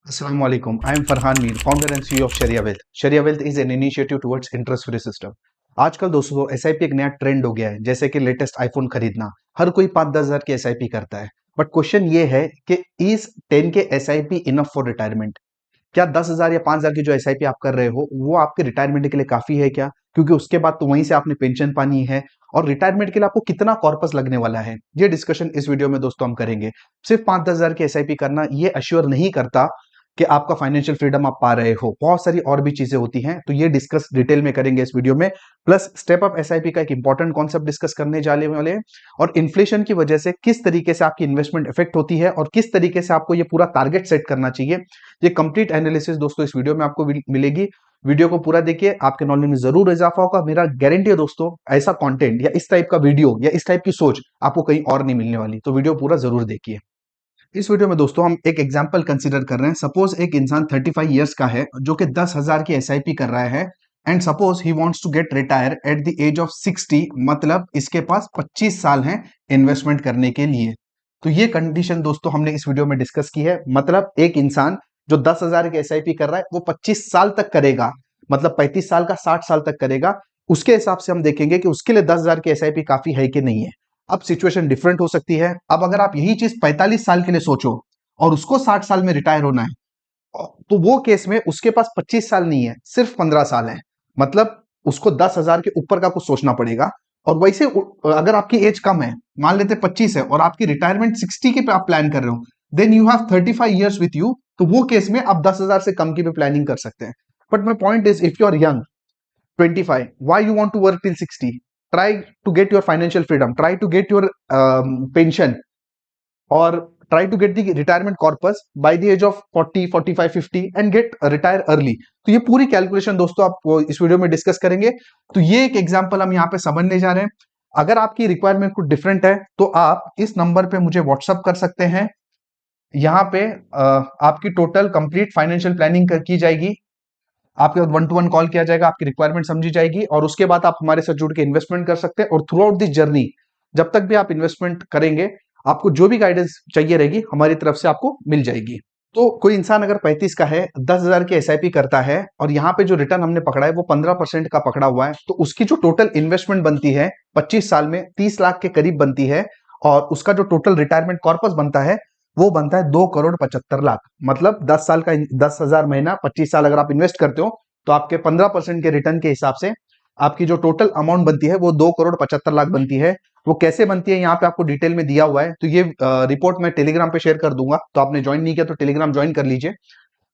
Assalamu alaikum. I am Farhan Mir, founder and CEO of Sharia Wealth. Sharia Wealth is an initiative towards interest free system. आजकल दोस्तों SIP एक नया trend हो गया है, जैसे कि लेटेस्ट आईफोन खरीदना। हर कोई 5-10 हजार की एसआईपी करता है। बट क्वेश्चन ये है कि इज 10 के एसआईपी इनफ फॉर रिटायरमेंट? क्या 10 हजार या 5 हजार की जो एसआईपी आप कर रहे हो वो आपके रिटायरमेंट के लिए काफी है क्या? क्योंकि उसके बाद तो वहीं से आपने पेंशन पानी है, और रिटायरमेंट के लिए आपको कितना कॉर्पस लगने वाला है, ये डिस्कशन इस वीडियो में दोस्तों हम करेंगे। सिर्फ 5-10 हजार की एसआईपी करना ये अश्योर नहीं करता कि आपका फाइनेंशियल फ्रीडम आप पा रहे हो। बहुत सारी और भी चीजें होती हैं, तो ये डिस्कस डिटेल में करेंगे इस वीडियो में। प्लस स्टेप अप एसआईपी का एक इंपॉर्टेंट कॉन्सेप्ट डिस्कस करने जाने वाले हैं, और इन्फ्लेशन की वजह से किस तरीके से आपकी इन्वेस्टमेंट इफेक्ट होती है और किस तरीके से आपको ये पूरा टारगेट सेट करना चाहिए। ये कंप्लीट एनालिसिस दोस्तों इस वीडियो में आपको मिलेगी। वीडियो को पूरा देखिए, आपके नॉलेज में जरूर इजाफा होगा। मेरा गारंटी है दोस्तों, ऐसा कंटेंट या इस टाइप का वीडियो या इस टाइप की सोच आपको कहीं और नहीं मिलने वाली। तो वीडियो पूरा जरूर देखिए। इस वीडियो में दोस्तों हम एक एग्जांपल कंसीडर कर रहे हैं। सपोज एक इंसान 35 इयर्स का है जो कि 10 हजार की एसआईपी कर रहा है, and suppose he wants to get retire at the age of 60, मतलब इसके पास 25 साल हैं इन्वेस्टमेंट करने के लिए। तो ये कंडीशन दोस्तों हमने इस वीडियो में डिस्कस की है। मतलब एक इंसान जो 10 हजार की एसआईपी कर रहा है वो 25 साल तक करेगा, मतलब 35 साल का 60 साल तक करेगा। उसके हिसाब से हम देखेंगे कि उसके लिए 10 हजार की एसआईपी काफी है कि नहीं है। अब सिचुएशन डिफरेंट हो सकती है। अब अगर आप यही चीज 45 साल के लिए सोचो और उसको 60 साल में रिटायर होना है, तो वो केस में उसके पास 25 साल नहीं है, सिर्फ 15 साल है। मतलब उसको 10 हजार के ऊपर का कुछ सोचना पड़ेगा। और वैसे अगर आपकी एज कम है, मान लेते 25 है, और आपकी रिटायरमेंट 60 के पे आप प्लान कर रहे हो, then you have 35 years with you. तो वो केस में आप 10 हजार से कम की भी प्लानिंग कर सकते हैं। But my point is, if you are young 25, why you want to work till 60? Try to get your financial freedom, try to get your pension, or try to get the retirement corpus by the age of 40, 45, 50 and get retire early. तो ये पूरी calculation दोस्तों आप इस video में discuss करेंगे। तो ये एक एग्जांपल हम यहाँ पे समझने जा रहे हैं। अगर आपकी रिक्वायरमेंट कुछ डिफरेंट है तो आप इस नंबर पे मुझे व्हाट्सअप कर सकते हैं। यहाँ पे आपकी टोटल कंप्लीट फाइनेंशियल प्लानिंग की जाएगी, आपके साथ 1-to-1 कॉल किया जाएगा, आपकी रिक्वायरमेंट समझी जाएगी, और उसके बाद आप हमारे साथ जुड़ के इन्वेस्टमेंट कर सकते हैं। और थ्रू आउट दिस जर्नी, जब तक भी आप इन्वेस्टमेंट करेंगे, आपको जो भी गाइडेंस चाहिए रहेगी हमारी तरफ से आपको मिल जाएगी। तो कोई इंसान अगर 35 का है, 10 हजार की एसआईपी करता है, और यहाँ पे जो रिटर्न हमने पकड़ा है वो 15% का पकड़ा हुआ है, तो उसकी जो टोटल इन्वेस्टमेंट बनती है 25 साल में 30 लाख के करीब बनती है। और उसका जो टोटल रिटायरमेंट कॉर्पस बनता है वो बनता है 2 करोड़ 75 लाख। मतलब 10 साल का 10 हजार महीना, 25 साल अगर आप इन्वेस्ट करते हो, तो आपके 15% के रिटर्न के हिसाब से आपकी जो टोटल अमाउंट बनती है वो 2 करोड़ 75 लाख बनती है। वो कैसे बनती है यहाँ पे आपको डिटेल में दिया हुआ है। तो ये रिपोर्ट मैं टेलीग्राम पे शेयर कर दूंगा, तो आपने ज्वाइन नहीं किया तो टेलीग्राम ज्वाइन कर लीजिए।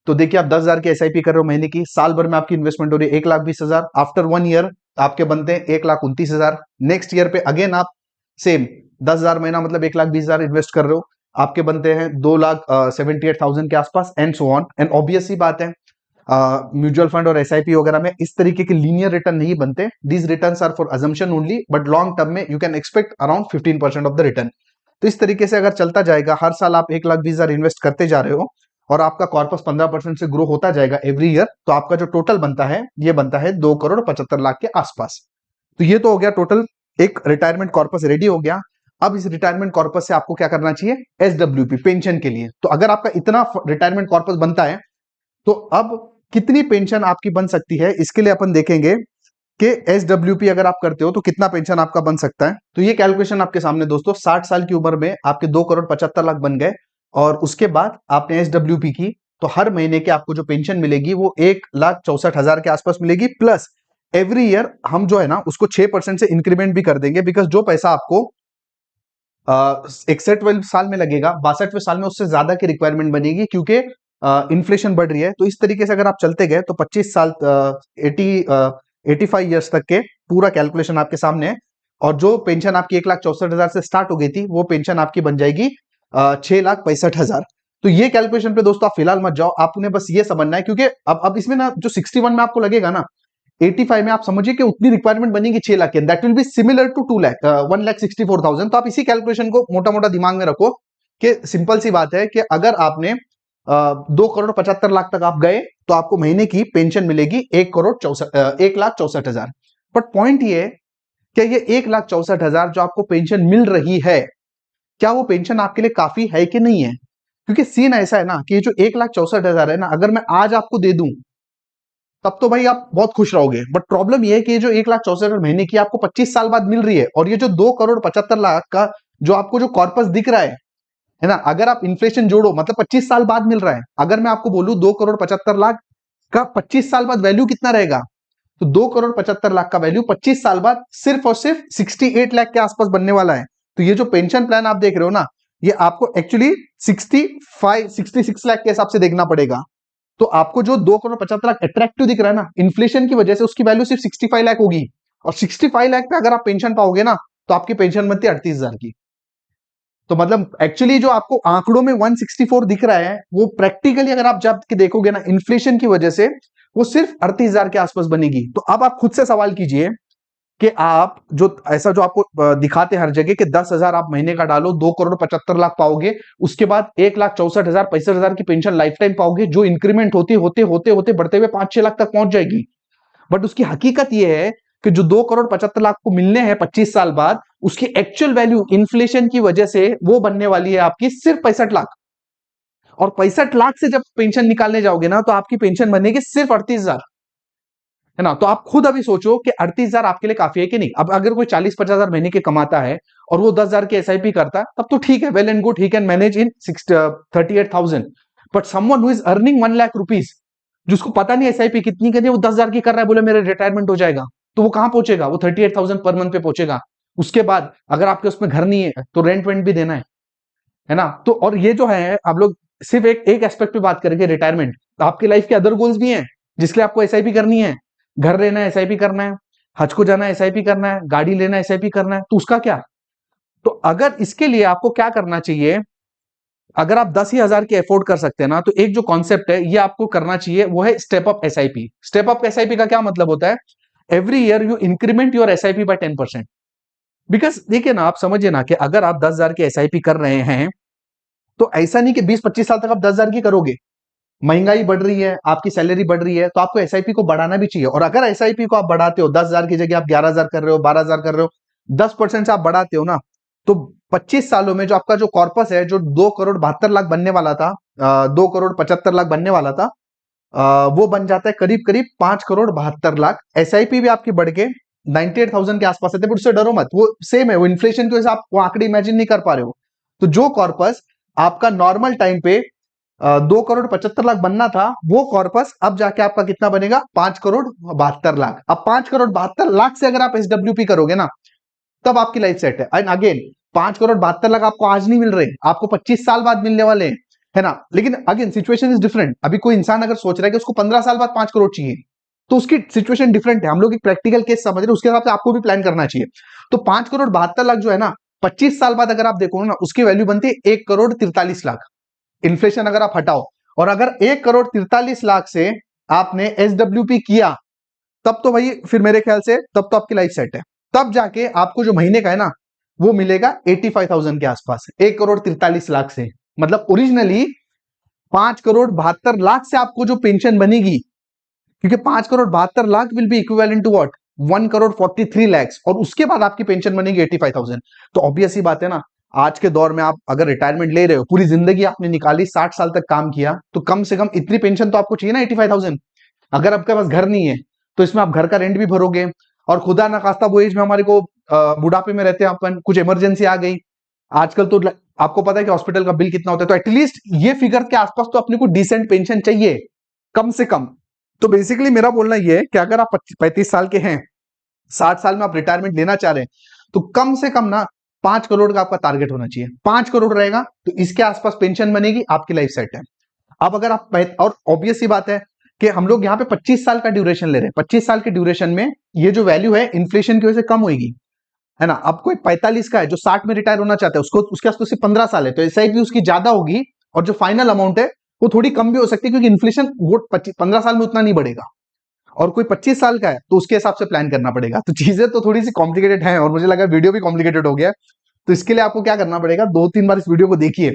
तो देखिए, आप 10 हजार की एसआईपी कर रहे हो महीने की, साल भर में आपकी इन्वेस्टमेंट हो रही है 1,20,000। आफ्टर 1 ईयर आपके बनते हैं 1,29,000। नेक्स्ट ईयर पे अगेन आप सेम 10 हजार महीना, मतलब 1,20,000 इन्वेस्ट कर रहे हो, आपके बनते हैं 2,78,000 के आसपास, and so on. And obvious सी बात है, म्यूचुअल फंड और एसआईपी वगैरह में इस तरीके के लीनियर रिटर्न नहीं बनते। These returns are for assumption only, but long term में you can expect around 15% of the return. तो इस तरीके से अगर चलता जाएगा, हर साल आप 1,20,000 इन्वेस्ट करते जा रहे हो, और आपका कॉर्पस 15% से ग्रो होता जाएगा एवरी ईयर, तो आपका जो टोटल बनता है ये बनता है 2 करोड़ 75 लाख के आसपास। तो ये तो हो गया टोटल, एक रिटायरमेंट कॉर्पस रेडी हो गया। अब इस रिटायरमेंट कॉर्पस से आपको क्या करना चाहिए? एसडब्ल्यूपी, पेंशन के लिए। तो अगर आपका इतना रिटायरमेंट कॉर्पस बनता है, तो अब कितनी पेंशन आपकी बन सकती है, इसके लिए अपन देखेंगे कि एसडब्ल्यूपी अगर आप करते हो तो कितना पेंशन आपका बन सकता है। तो ये कैलकुलेशन आपके सामने दोस्तों, 60 साल की उम्र में आपके 2 करोड़ 75 लाख बन गए, और उसके बाद आपने एसडब्ल्यूपी की, तो हर महीने के आपको जो पेंशन मिलेगी वो 1,64,000 के आसपास मिलेगी। प्लस एवरी ईयर हम जो है ना उसको 6% से इंक्रीमेंट भी कर देंगे, बिकॉज जो पैसा आपको 61वें साल में लगेगा, 62वें साल में उससे ज्यादा की रिक्वायरमेंट बनेगी, क्योंकि इन्फ्लेशन बढ़ रही है। तो इस तरीके से अगर आप चलते गए तो 25 साल 85 ईयर्स तक के पूरा कैलकुलेशन आपके सामने है। और जो पेंशन आपकी 1,64,000 से स्टार्ट हो गई थी, वो पेंशन आपकी बन जाएगी 6,65,000। तो ये कैलकुलेशन पे दोस्तों आप फिलहाल मत जाओ, आपने बस ये समझना है, क्योंकि अब इसमें ना जो 61 में आपको लगेगा ना, 85 में आप समझिए कि उतनी रिक्वायरमेंट बनेगी 6 लाख की, that will be similar to 2 lakh 1,64,000। तो आप इसी कैलकुलेशन को मोटा मोटा दिमाग में रखो कि सिंपल सी बात है कि अगर आपने 2 करोड़ 75 लाख तक आप गए, तो आपको महीने की पेंशन मिलेगी 1,64,000। बट पॉइंट ये, क्या ये 1,64,000 जो आपको पेंशन मिल रही है, क्या वो पेंशन आपके लिए काफी है कि नहीं है? क्योंकि सीन ऐसा है ना कि ये जो 1,64,000 है ना, अगर मैं आज आपको दे दूं तब तो भाई आप बहुत खुश रहोगे, बट प्रॉब्लम ये है कि ये जो 1,64,000 महीने की आपको 25 साल बाद मिल रही है, और ये जो 2,75,00,000 का जो आपको जो कॉर्पस दिख रहा है ना, अगर आप इन्फ्लेशन जोड़ो मतलब 25 साल बाद मिल रहा है। अगर मैं आपको बोलूं 2,75,00,000 का 25 साल बाद वैल्यू कितना रहेगा, तो 2,75,00,000 का वैल्यू 25 साल बाद सिर्फ और सिर्फ 68 लाख के आसपास बनने वाला है। तो ये जो पेंशन प्लान आप देख रहे हो ना, ये आपको एक्चुअली 66 लाख के हिसाब से देखना पड़ेगा। तो आपको जो 2,75,00,000 अट्रैक्टिव दिख रहा है ना, इन्फ्लेशन की वजह से उसकी वैल्यू सिर्फ 65 लाख होगी, और 65 लाख पे अगर आप पेंशन पाओगे ना, तो आपकी पेंशन बनती है 38,000 की। तो मतलब एक्चुअली जो आपको आंकड़ों में 164 दिख रहा है, वो प्रैक्टिकली अगर आप जब के देखोगे ना, इन्फ्लेशन की वजह से वो सिर्फ 38,000 के आसपास बनेगी। तो अब आप खुद से सवाल कीजिए कि आप जो ऐसा जो आपको दिखाते हर जगह कि 10,000 आप महीने का डालो 2,75,00,000 पाओगे, उसके बाद 1,64,000 65,000 की पेंशन लाइफ टाइम पाओगे, जो इंक्रीमेंट होते होते होते होते बढ़ते हुए 5-6 लाख तक पहुंच जाएगी। बट उसकी हकीकत यह है कि जो 2,75,00,000 को मिलने हैं 25 साल बाद, उसकी एक्चुअल वैल्यू इन्फ्लेशन की वजह से वो बनने वाली है आपकी सिर्फ 65 लाख। और 65 लाख से जब पेंशन निकालने जाओगे ना, तो आपकी पेंशन बनेगी सिर्फ 38,000, है ना। तो आप खुद अभी सोचो कि 38,000 आपके लिए काफी है कि नहीं। अब अगर कोई 40-50,000 महीने के कमाता है और वो 10,000 की एसआईपी करता है, तब तो ठीक है, well and good, he can manage in 38,000। But someone who is earning 1 lakh rupees, जिसको पता नहीं एसआईपी कितनी करनी है, वो 10,000 की कर रहा है, बोले मेरे रिटायरमेंट हो जाएगा, तो वो कहां पहुंचेगा? वो 38,000 पर मंथ पे पहुंचेगा। उसके बाद अगर आपके उसमें घर नहीं है तो रेंट वेंट भी देना है ना। तो और ये जो है, आप लोग सिर्फ एक एस्पेक्ट पे बात करेंगे, रिटायरमेंट। आपकी लाइफ के अदर गोल्स भी हैं जिसके लिए आपको एसआईपी करनी है। घर लेना है एसआईपी करना है, हज को जाना है एसआईपी करना है, गाड़ी लेना है एसआईपी करना है, तो उसका क्या? तो अगर इसके लिए आपको क्या करना चाहिए, अगर आप 10,000 की अफोर्ड कर सकते हैं ना, तो एक जो कॉन्सेप्ट है ये आपको करना चाहिए, वो है step up SIP. Step up SIP का क्या मतलब होता है? Every year you increment your SIP by 10%। Because देखिए ना, आप समझिए ना कि अगर आप 10,000 की एसआईपी कर रहे हैं, तो ऐसा नहीं कि 20-25 साल तक आप 10,000 की करोगे। महंगाई बढ़ रही है, आपकी सैलरी बढ़ रही है, तो आपको एसआईपी को बढ़ाना भी चाहिए। और अगर एसआईपी को आप बढ़ाते हो, 10,000 की जगह आप 11,000 कर रहे हो, 12,000 कर रहे हो, 10% से आप बढ़ाते हो ना, तो 25 सालों में जो आपका जो कॉर्पस है, जो 2,72,00,000 बनने वाला था, 2,75,00,000 बनने वाला था, वो बन जाता है करीब करीब 5,72,00,000। एसआईपी भी आपकी बढ़ के 98,000 के आसपास है, उससे डरो मत, वो सेम है, वो इन्फ्लेशन की वजह से आप वो आंकड़े इमेजिन नहीं कर पा रहे हो। तो जो कॉर्पस आपका नॉर्मल टाइम पे 2,75,00,000 बनना था, वो कॉर्पस अब जाके आपका कितना बनेगा? 5,72,00,000। अब 5,72,00,000 से अगर आप एसडब्ल्यूपी करोगे ना, तब आपकी लाइफ सेट है। एंड अगेन 5,72,00,000 आपको आज नहीं मिल रहे, आपको 25 साल बाद मिलने वाले हैं, है ना। लेकिन अगेन सिचुएशन इज डिफरेंट। अभी कोई इंसान अगर सोच रहा है कि उसको 15 साल बाद 5 करोड़ चाहिए, तो उसकी सिचुएशन डिफरेंट है। हम लोग एक प्रैक्टिकल केस समझ रहे हैं, उसके हिसाब से आपको भी प्लान करना चाहिए। तो 5,72,00,000 जो है ना, 25 साल बाद अगर आप देखो ना, उसकी वैल्यू बनती है 1,43,00,000, इन्फ्लेशन अगर आप हटाओ। और अगर 1,43,00,000 से आपने एसडब्ल्यूपी किया, तब तो भाई फिर मेरे ख्याल से तब तो आपकी लाइफ सेट है। तब जाके आपको जो महीने का है ना, वो मिलेगा 85,000 के आसपास, 1,43,00,000 से। मतलब ओरिजिनली 5,72,00,000 से आपको जो पेंशन बनेगी, क्योंकि 5,72,00,000 will be equivalent to what, 1,43,00,000, और उसके बाद आपकी पेंशन बनेगी 85,000। तो ऑब्वियस ही बात है ना, आज के दौर में आप अगर रिटायरमेंट ले रहे हो, पूरी जिंदगी आपने निकाली, 60 साल तक काम किया, तो कम से कम इतनी पेंशन तो आपको चाहिए ना, 85,000। अगर आपके पास घर नहीं है, तो इसमें आप घर का रेंट भी भरोगे, और खुदा ना खास्ता वो एज में हमारे को बुढ़ापे में रहते हैं अपन, कुछ इमरजेंसी आ गई, आजकल तो आपको पता है कि हॉस्पिटल का बिल कितना होता है, तो एटलीस्ट ये फिगर के आसपास तो अपने को डिसेंट पेंशन चाहिए, कम से कम। तो बेसिकली मेरा बोलना यह है कि अगर आप 35 साल के हैं, 60 साल में आप रिटायरमेंट लेना चाह रहे हैं, तो कम से कम ना 5 करोड़ का आपका टारगेट होना चाहिए। 5 करोड़ रहेगा तो इसके आसपास पेंशन बनेगी, आपकी लाइफ सेट है। अब अगर आप, और ऑब्वियस ही बात है कि हम लोग यहाँ पे 25 साल का ड्यूरेशन ले रहे हैं, 25 साल के ड्यूरेशन में ये जो वैल्यू है इन्फ्लेशन की वजह से कम होगी, है ना। अब कोई 45 का है जो 60 में रिटायर होना चाहता है, उसको उसके पास तो सिर्फ 15 साल है, तो एसआईपी उसकी ज्यादा होगी, और जो फाइनल अमाउंट है वो थोड़ी कम भी हो सकती है, क्योंकि इन्फ्लेशन वो 15 साल में उतना नहीं बढ़ेगा। और कोई 25 साल का है तो उसके हिसाब से प्लान करना पड़ेगा। तो चीजें तो थोड़ी सी कॉम्प्लिकेटेड है, और मुझे लगा वीडियो भी कॉम्प्लिकेटेड हो गया। तो इसके लिए आपको क्या करना पड़ेगा, 2-3 बार इस वीडियो को देखिए,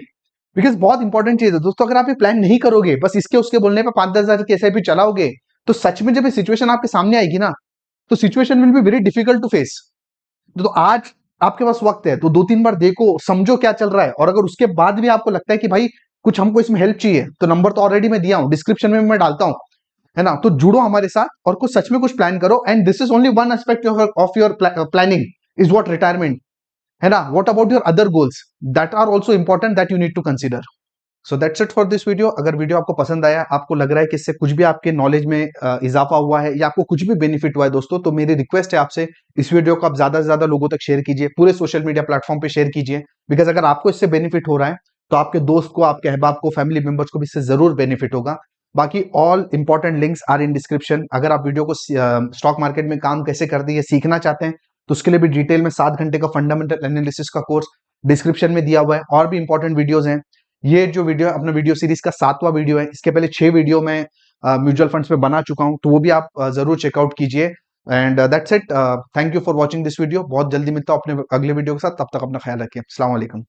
बिकॉज बहुत इंपॉर्टेंट चीज है दोस्तों। अगर आप ये प्लान नहीं करोगे, बस इसके उसके बोलने पर 5-10 हजार की एसआईपी चलाओगे, तो सच में जब ये सिचुएशन आपके सामने आएगी ना, तो situation will be very difficult to face. तो आज आपके पास वक्त है, तो 2-3 बार देखो, समझो क्या चल रहा है, और अगर उसके बाद भी आपको लगता है कि भाई कुछ हमको इसमें हेल्प चाहिए तो नंबर तो ऑलरेडी मैं दिया हूँ, डिस्क्रिप्शन में मैं डालता हूँ, है ना। तो जुड़ो हमारे साथ और कुछ सच में कुछ प्लान करो। And this is only one aspect of your planning is what retirement, है ना। What about your other goals that are also important that you need to consider. So that's it for this video. अगर video आपको पसंद आया, आपको लग रहा है कि इससे कुछ भी आपके नॉलेज में इजाफा हुआ है या आपको कुछ भी बेनिफिट हुआ है दोस्तों, तो मेरी रिक्वेस्ट है आपसे, इस वीडियो को आप ज्यादा से ज्यादा लोगों तक शेयर कीजिए, पूरे सोशल मीडिया प्लेटफॉर्म पे शेयर कीजिए। बिकॉज अगर आपको इससे बेनिफिट हो रहा है तो आपके दोस्त को, आपके अहबाब को, फैमिली मेंबर्स को भी इससे जरूर बेनिफिट होगा। बाकी all important links are in description. अगर आप वीडियो को स्टॉक मार्केट में काम कैसे करते हैं सीखना चाहते हैं तो उसके लिए भी डिटेल में 7 घंटे का फंडामेंटल एनालिसिस का कोर्स डिस्क्रिप्शन में दिया हुआ है। और भी इंपॉर्टेंट वीडियोज हैं। ये जो वीडियो अपना वीडियो सीरीज का 7वां वीडियो है, इसके पहले 6 वीडियो मैं म्यूचुअल फंड्स पे बना चुका हूं, तो वो भी आप जरूर चेकआउट कीजिए। And that's it. Thank you for watching this video. बहुत जल्दी मिलता हूं अपने अगले वीडियो के साथ, तब तक अपना ख्याल रखिए। अस्सलाम वालेकुम।